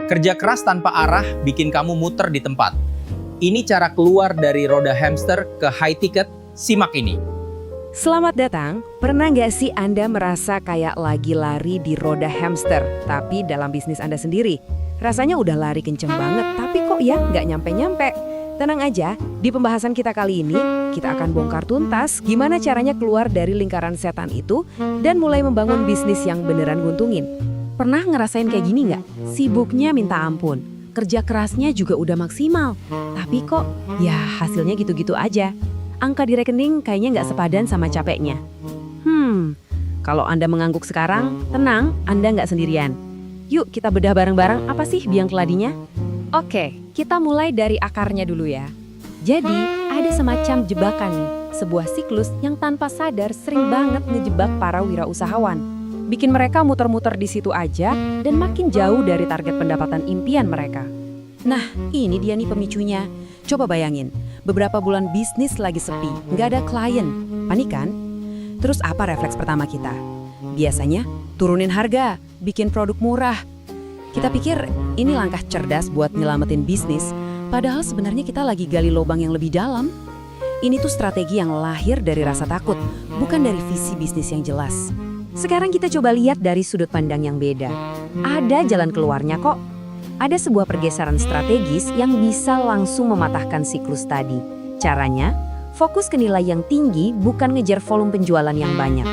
Kerja keras tanpa arah bikin kamu muter di tempat. Ini cara keluar dari roda hamster ke high ticket, simak ini. Selamat datang, pernah nggak sih Anda merasa kayak lagi lari di roda hamster, tapi dalam bisnis Anda sendiri? Rasanya udah lari kenceng banget, tapi kok ya nggak nyampe-nyampe? Tenang aja, di pembahasan kita kali ini, kita akan bongkar tuntas gimana caranya keluar dari lingkaran setan itu dan mulai membangun bisnis yang beneran nguntungin. Pernah ngerasain kayak gini nggak? Sibuknya minta ampun, kerja kerasnya juga udah maksimal, tapi kok ya hasilnya gitu-gitu aja. Angka di rekening kayaknya nggak sepadan sama capeknya. Kalau Anda mengangguk sekarang, tenang, Anda nggak sendirian. Yuk kita bedah bareng-bareng apa sih biang keladinya? Oke, kita mulai dari akarnya dulu ya. Jadi, ada semacam jebakan nih, sebuah siklus yang tanpa sadar sering banget ngejebak para wirausahawan. Bikin mereka muter-muter di situ aja dan makin jauh dari target pendapatan impian mereka. Nah, ini dia nih pemicunya. Coba bayangin, beberapa bulan bisnis lagi sepi, nggak ada klien. Panik kan? Terus apa refleks pertama kita? Biasanya, turunin harga, bikin produk murah. Kita pikir ini langkah cerdas buat nyelamatin bisnis, padahal sebenarnya kita lagi gali lubang yang lebih dalam. Ini tuh strategi yang lahir dari rasa takut, bukan dari visi bisnis yang jelas. Sekarang kita coba lihat dari sudut pandang yang beda. Ada jalan keluarnya kok. Ada sebuah pergeseran strategis yang bisa langsung mematahkan siklus tadi. Caranya, fokus ke nilai yang tinggi, bukan ngejar volume penjualan yang banyak.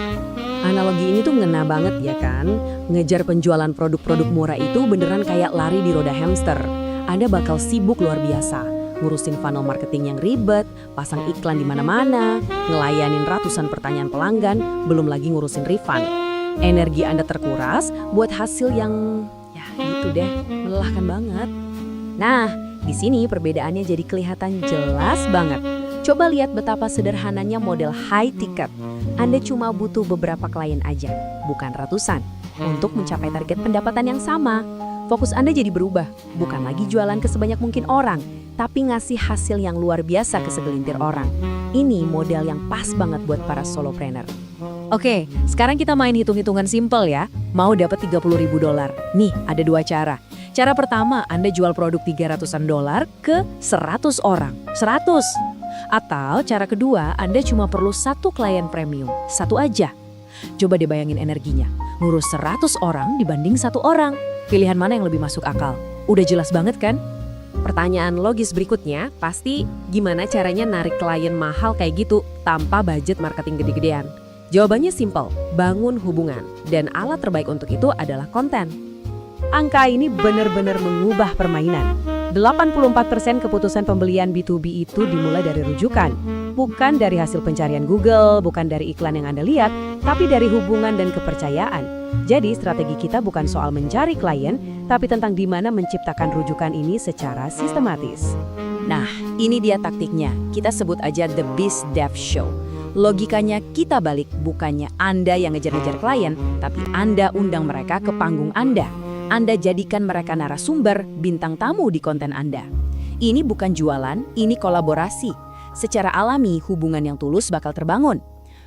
Analogi ini tuh ngena banget ya kan? Ngejar penjualan produk-produk murah itu beneran kayak lari di roda hamster. Anda bakal sibuk luar biasa, ngurusin funnel marketing yang ribet, pasang iklan di mana-mana, ngelayanin ratusan pertanyaan pelanggan, belum lagi ngurusin refund. Energi Anda terkuras buat hasil yang ya gitu deh, melelahkan banget. Nah, di sini perbedaannya jadi kelihatan jelas banget. Coba lihat betapa sederhananya model high ticket. Anda cuma butuh beberapa klien aja, bukan ratusan, untuk mencapai target pendapatan yang sama. Fokus Anda jadi berubah, bukan lagi jualan ke sebanyak mungkin orang, tapi ngasih hasil yang luar biasa ke segelintir orang. Ini model yang pas banget buat para solopreneur. Oke, sekarang kita main hitung-hitungan simple ya. Mau dapat $30.000. Nih, ada dua cara. Cara pertama, Anda jual produk $300-an ke 100 orang. 100! Atau cara kedua, Anda cuma perlu satu klien premium, satu aja. Coba dibayangin energinya, ngurus 100 orang dibanding satu orang. Pilihan mana yang lebih masuk akal? Udah jelas banget kan? Pertanyaan logis berikutnya, pasti gimana caranya narik klien mahal kayak gitu tanpa budget marketing gede-gedean? Jawabannya simpel, bangun hubungan. Dan alat terbaik untuk itu adalah konten. Angka ini benar-benar mengubah permainan. 84% keputusan pembelian B2B itu dimulai dari rujukan. Bukan dari hasil pencarian Google, bukan dari iklan yang Anda lihat, tapi dari hubungan dan kepercayaan. Jadi strategi kita bukan soal mencari klien, tapi tentang di mana menciptakan rujukan ini secara sistematis. Nah, ini dia taktiknya. Kita sebut aja The Biz Dev Show. Logikanya kita balik, bukannya Anda yang ngejar-ngejar klien, tapi Anda undang mereka ke panggung Anda. Anda jadikan mereka narasumber, bintang tamu di konten Anda. Ini bukan jualan, ini kolaborasi. Secara alami, hubungan yang tulus bakal terbangun.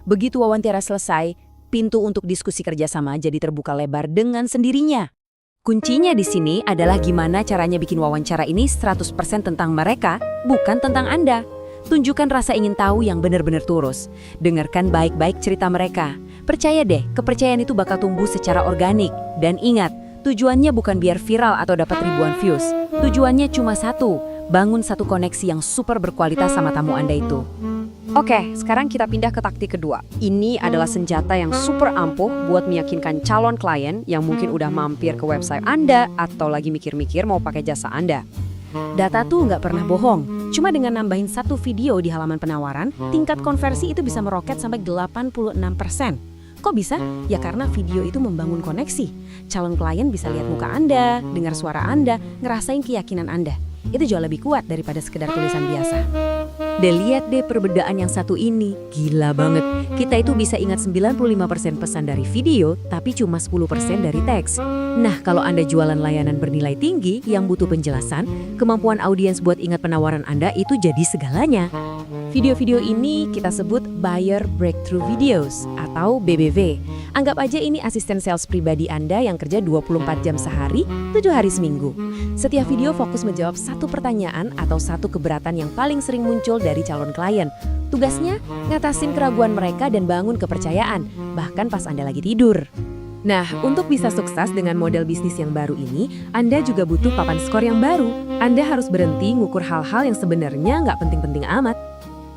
Begitu wawancara selesai, pintu untuk diskusi kerjasama jadi terbuka lebar dengan sendirinya. Kuncinya di sini adalah gimana caranya bikin wawancara ini 100% tentang mereka, bukan tentang Anda. Tunjukkan rasa ingin tahu yang benar-benar tulus. Dengarkan baik-baik cerita mereka. Percaya deh, kepercayaan itu bakal tumbuh secara organik. Dan ingat, tujuannya bukan biar viral atau dapat ribuan views. Tujuannya cuma satu, bangun satu koneksi yang super berkualitas sama tamu Anda itu. Oke, sekarang kita pindah ke taktik kedua. Ini adalah senjata yang super ampuh buat meyakinkan calon klien yang mungkin udah mampir ke website Anda atau lagi mikir-mikir mau pakai jasa Anda. Data tuh nggak pernah bohong. Cuma dengan nambahin satu video di halaman penawaran, tingkat konversi itu bisa meroket sampai 86%. Kok bisa? Ya karena video itu membangun koneksi. Calon klien bisa lihat muka Anda, dengar suara Anda, ngerasain keyakinan Anda. Itu jauh lebih kuat daripada sekedar tulisan biasa. Dan lihat deh perbedaan yang satu ini, gila banget. Kita itu bisa ingat 95% pesan dari video, tapi cuma 10% dari teks. Nah, kalau Anda jualan layanan bernilai tinggi yang butuh penjelasan, kemampuan audiens buat ingat penawaran Anda itu jadi segalanya. Video-video ini kita sebut Buyer Breakthrough Videos atau BBV. Anggap aja ini asisten sales pribadi Anda yang kerja 24 jam sehari, 7 hari seminggu. Setiap video fokus menjawab satu pertanyaan atau satu keberatan yang paling sering muncul dari calon klien. Tugasnya, ngatasin keraguan mereka dan bangun kepercayaan, bahkan pas Anda lagi tidur. Nah, untuk bisa sukses dengan model bisnis yang baru ini, Anda juga butuh papan skor yang baru. Anda harus berhenti ngukur hal-hal yang sebenarnya nggak penting-penting amat.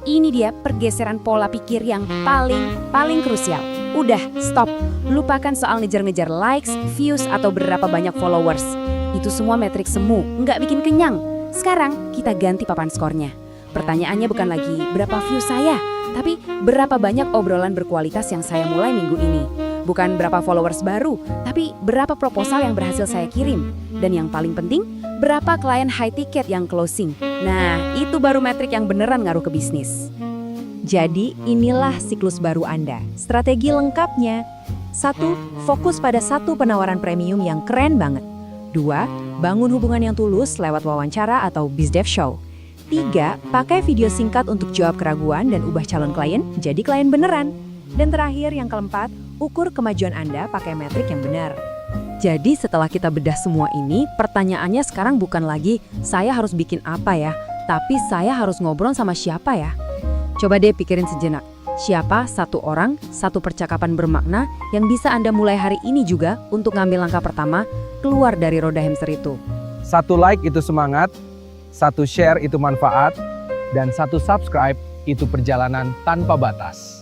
Ini dia pergeseran pola pikir yang paling krusial. Udah, stop. Lupakan soal ngejar-ngejar likes, views, atau berapa banyak followers. Itu semua metrik semu, nggak bikin kenyang. Sekarang, kita ganti papan skornya. Pertanyaannya bukan lagi berapa views saya, tapi berapa banyak obrolan berkualitas yang saya mulai minggu ini. Bukan berapa followers baru, tapi berapa proposal yang berhasil saya kirim. Dan yang paling penting, berapa klien high ticket yang closing. Nah, itu baru metrik yang beneran ngaruh ke bisnis. Jadi, inilah siklus baru Anda. Strategi lengkapnya. 1. Fokus pada satu penawaran premium yang keren banget. 2. Bangun hubungan yang tulus lewat wawancara atau BizDev Show. 3. Pakai video singkat untuk jawab keraguan dan ubah calon klien jadi klien beneran. Dan terakhir, yang keempat, ukur kemajuan Anda pakai metrik yang benar. Jadi setelah kita bedah semua ini, pertanyaannya sekarang bukan lagi saya harus bikin apa ya, tapi saya harus ngobrol sama siapa ya? Coba deh pikirin sejenak. Siapa satu orang, satu percakapan bermakna yang bisa Anda mulai hari ini juga untuk ngambil langkah pertama keluar dari roda hamster itu? 1 like itu semangat, 1 share itu manfaat, dan 1 subscribe itu perjalanan tanpa batas.